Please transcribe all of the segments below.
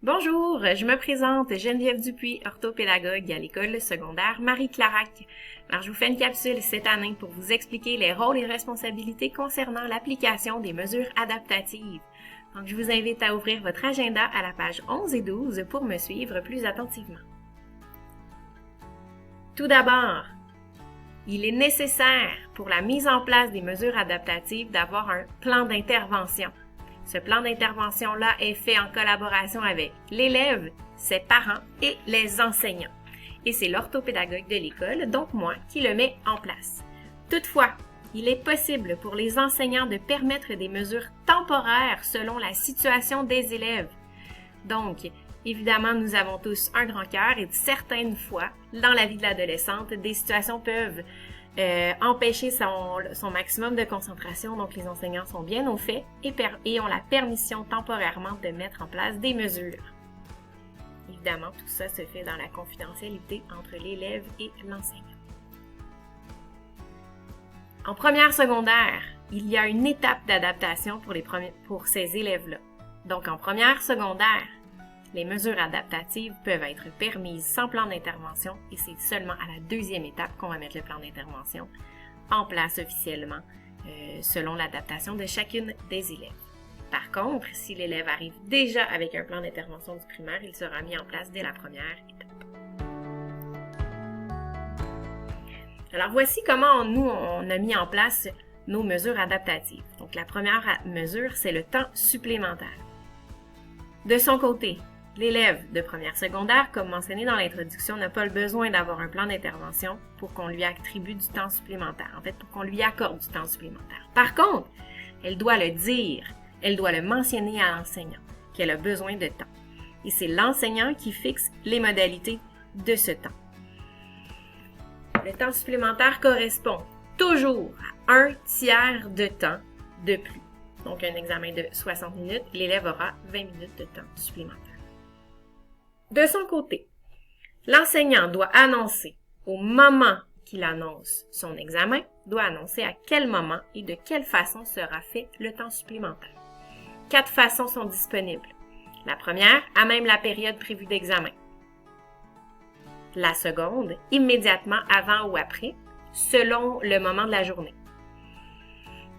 Bonjour, je me présente Geneviève Dupuis, orthopédagogue à l'école secondaire Marie-Clarac. Alors, je vous fais une capsule cette année pour vous expliquer les rôles et responsabilités concernant l'application des mesures adaptatives. Donc, je vous invite à ouvrir votre agenda à la page 11 et 12 pour me suivre plus attentivement. Tout d'abord, il est nécessaire pour la mise en place des mesures adaptatives d'avoir un plan d'intervention. Ce plan d'intervention-là est fait en collaboration avec l'élève, ses parents et les enseignants. Et c'est l'orthopédagogue de l'école, donc moi, qui le met en place. Toutefois, il est possible pour les enseignants de permettre des mesures temporaires selon la situation des élèves. Donc, évidemment, nous avons tous un grand cœur et certaines fois, dans la vie de l'adolescente, des situations peuvent empêcher son maximum de concentration. Donc, les enseignants sont bien au fait et ont la permission temporairement de mettre en place des mesures. Évidemment, tout ça se fait dans la confidentialité entre l'élève et l'enseignant. En première secondaire, il y a une étape d'adaptation pour ces élèves-là. Donc, en première secondaire, les mesures adaptatives peuvent être permises sans plan d'intervention et c'est seulement à la deuxième étape qu'on va mettre le plan d'intervention en place officiellement selon l'adaptation de chacune des élèves. Par contre, si l'élève arrive déjà avec un plan d'intervention du primaire, il sera mis en place dès la première étape. Alors voici comment on a mis en place nos mesures adaptatives. Donc la première mesure, c'est le temps supplémentaire. De son côté, l'élève de première secondaire, comme mentionné dans l'introduction, n'a pas le besoin d'avoir un plan d'intervention pour qu'on lui attribue du temps supplémentaire. En fait, pour qu'on lui accorde du temps supplémentaire. Par contre, elle doit le dire, elle doit le mentionner à l'enseignant qu'elle a besoin de temps. Et c'est l'enseignant qui fixe les modalités de ce temps. Le temps supplémentaire correspond toujours à un tiers de temps de plus. Donc, un examen de 60 minutes, l'élève aura 20 minutes de temps supplémentaire. De son côté, l'enseignant doit annoncer au moment qu'il annonce son examen, doit annoncer à quel moment et de quelle façon sera fait le temps supplémentaire. 4 façons sont disponibles. La première, à même la période prévue d'examen. La seconde, immédiatement avant ou après, selon le moment de la journée.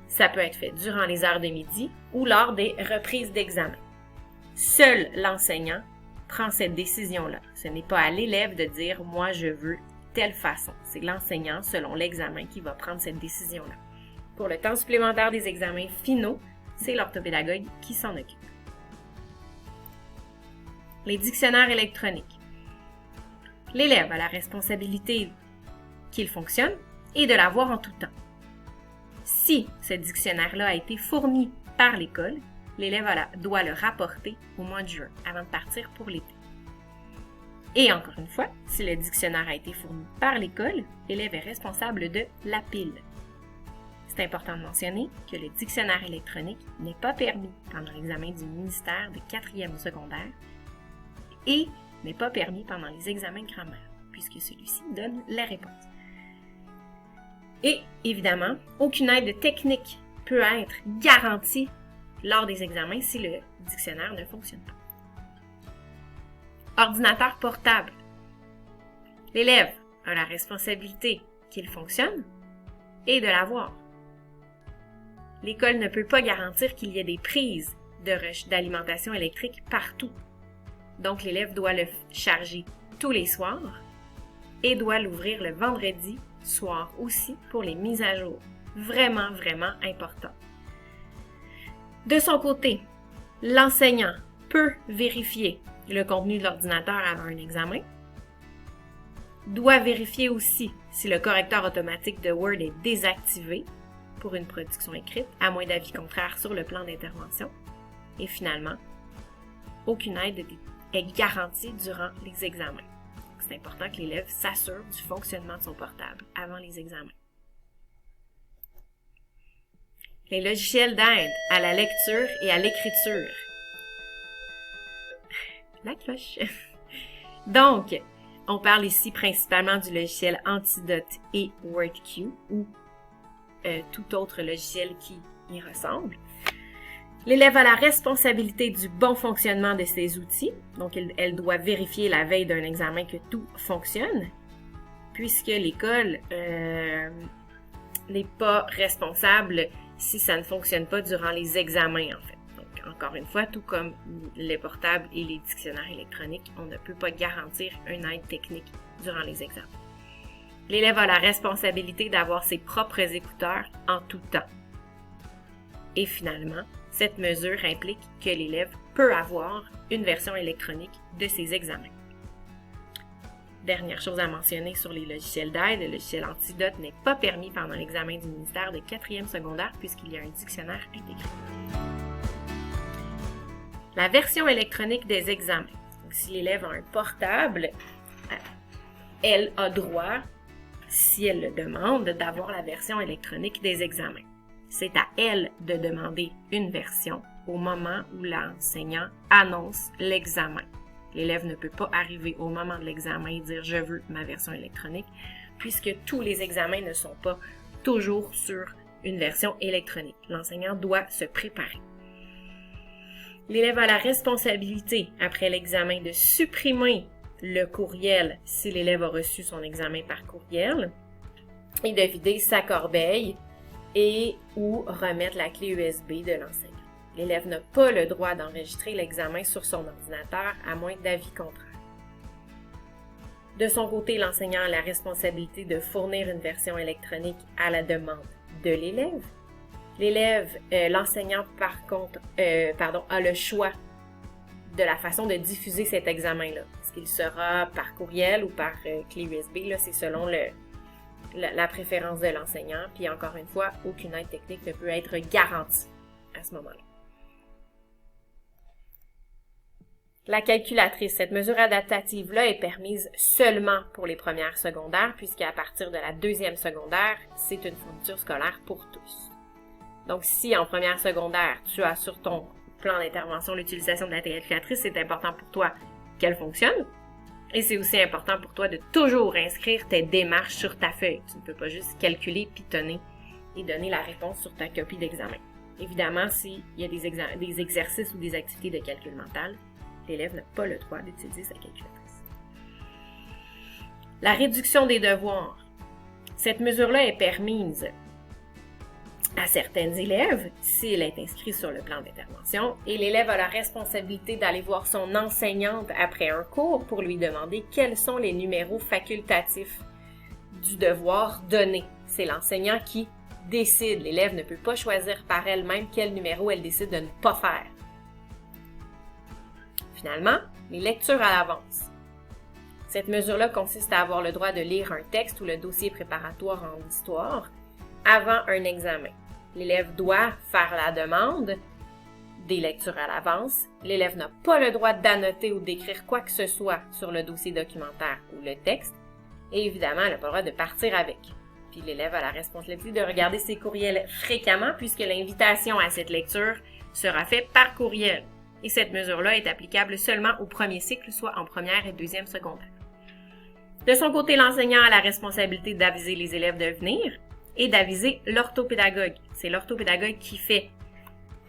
Ça peut être fait durant les heures de midi ou lors des reprises d'examen. Seul l'enseignant prend cette décision-là. Ce n'est pas à l'élève de dire « moi, je veux telle façon ». C'est l'enseignant, selon l'examen, qui va prendre cette décision-là. Pour le temps supplémentaire des examens finaux, c'est l'orthopédagogue qui s'en occupe. Les dictionnaires électroniques. L'élève a la responsabilité qu'il fonctionne et de l'avoir en tout temps. Si ce dictionnaire-là a été fourni par l'école, l'élève doit le rapporter au mois de juin, avant de partir pour l'été. Et encore une fois, si le dictionnaire a été fourni par l'école, l'élève est responsable de la pile. C'est important de mentionner que le dictionnaire électronique n'est pas permis pendant l'examen du ministère de 4e secondaire et n'est pas permis pendant les examens de grammaire, puisque celui-ci donne les réponses. Et, évidemment, aucune aide technique peut être garantie lors des examens si le dictionnaire ne fonctionne pas. Ordinateur portable. L'élève a la responsabilité qu'il fonctionne et de l'avoir. L'école ne peut pas garantir qu'il y ait des prises d'alimentation électrique partout. Donc, l'élève doit le charger tous les soirs et doit l'ouvrir le vendredi soir aussi pour les mises à jour. Vraiment, vraiment important. De son côté, l'enseignant peut vérifier le contenu de l'ordinateur avant un examen, doit vérifier aussi si le correcteur automatique de Word est désactivé pour une production écrite, à moins d'avis contraire sur le plan d'intervention. Et finalement, aucune aide est garantie durant les examens. C'est important que l'élève s'assure du fonctionnement de son portable avant les examens. Les logiciels d'aide à la lecture et à l'écriture. La cloche. Donc, on parle ici principalement du logiciel Antidote et WordQ ou tout autre logiciel qui y ressemble. L'élève a la responsabilité du bon fonctionnement de ses outils, donc elle doit vérifier la veille d'un examen que tout fonctionne, puisque l'école n'est pas responsable si ça ne fonctionne pas durant les examens, en fait. Donc, encore une fois, tout comme les portables et les dictionnaires électroniques, on ne peut pas garantir une aide technique durant les examens. L'élève a la responsabilité d'avoir ses propres écouteurs en tout temps. Et finalement, cette mesure implique que l'élève peut avoir une version électronique de ses examens. Dernière chose à mentionner sur les logiciels d'aide, le logiciel Antidote n'est pas permis pendant l'examen du ministère de 4e secondaire puisqu'il y a un dictionnaire intégré. La version électronique des examens. Donc, si l'élève a un portable, elle a droit, si elle le demande, d'avoir la version électronique des examens. C'est à elle de demander une version au moment où l'enseignant annonce l'examen. L'élève ne peut pas arriver au moment de l'examen et dire « je veux ma version électronique » puisque tous les examens ne sont pas toujours sur une version électronique. L'enseignant doit se préparer. L'élève a la responsabilité, après l'examen, de supprimer le courriel si l'élève a reçu son examen par courriel et de vider sa corbeille et ou remettre la clé USB de l'enseignant. L'élève n'a pas le droit d'enregistrer l'examen sur son ordinateur à moins d'avis contraire. De son côté, l'enseignant a la responsabilité de fournir une version électronique à la demande de l'élève. L'enseignant, par contre, a le choix de la façon de diffuser cet examen-là. Est-ce qu'il sera par courriel ou par clé USB? Là, c'est selon la préférence de l'enseignant. Puis encore une fois, aucune aide technique ne peut être garantie à ce moment-là. La calculatrice, cette mesure adaptative-là est permise seulement pour les premières secondaires, puisqu'à partir de la 2e secondaire, c'est une fourniture scolaire pour tous. Donc, si en première secondaire, tu as sur ton plan d'intervention l'utilisation de la calculatrice, c'est important pour toi qu'elle fonctionne. Et c'est aussi important pour toi de toujours inscrire tes démarches sur ta feuille. Tu ne peux pas juste calculer, pitonner et donner la réponse sur ta copie d'examen. Évidemment, s'il y a des exercices ou des activités de calcul mental, l'élève n'a pas le droit d'utiliser sa calculatrice. La réduction des devoirs. Cette mesure-là est permise à certains élèves s'il est inscrit sur le plan d'intervention et l'élève a la responsabilité d'aller voir son enseignante après un cours pour lui demander quels sont les numéros facultatifs du devoir donné. C'est l'enseignant qui décide. L'élève ne peut pas choisir par elle-même quel numéro elle décide de ne pas faire. Finalement, les lectures à l'avance. Cette mesure-là consiste à avoir le droit de lire un texte ou le dossier préparatoire en histoire avant un examen. L'élève doit faire la demande des lectures à l'avance. L'élève n'a pas le droit d'annoter ou d'écrire quoi que ce soit sur le dossier documentaire ou le texte. Et évidemment, elle n'a pas le droit de partir avec. Puis l'élève a la responsabilité de regarder ses courriels fréquemment puisque l'invitation à cette lecture sera faite par courriel. Et cette mesure-là est applicable seulement au premier cycle, soit en première et 2e secondaire. De son côté, l'enseignant a la responsabilité d'aviser les élèves de venir et d'aviser l'orthopédagogue. C'est l'orthopédagogue qui fait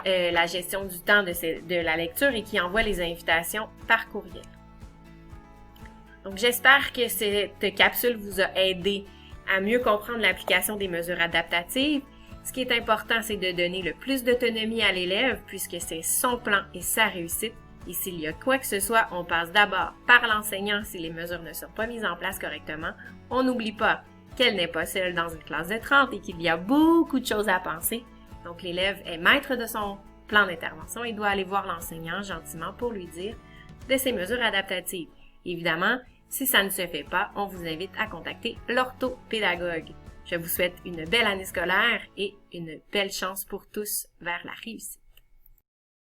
la gestion du temps de la lecture et qui envoie les invitations par courriel. Donc, j'espère que cette capsule vous a aidé à mieux comprendre l'application des mesures adaptatives. Ce qui est important, c'est de donner le plus d'autonomie à l'élève puisque c'est son plan et sa réussite. Et s'il y a quoi que ce soit, on passe d'abord par l'enseignant si les mesures ne sont pas mises en place correctement. On n'oublie pas qu'elle n'est pas seule dans une classe de 30 et qu'il y a beaucoup de choses à penser. Donc, l'élève est maître de son plan d'intervention et doit aller voir l'enseignant gentiment pour lui dire de ces mesures adaptatives. Évidemment, si ça ne se fait pas, on vous invite à contacter l'orthopédagogue. Je vous souhaite une belle année scolaire et une belle chance pour tous vers la réussite.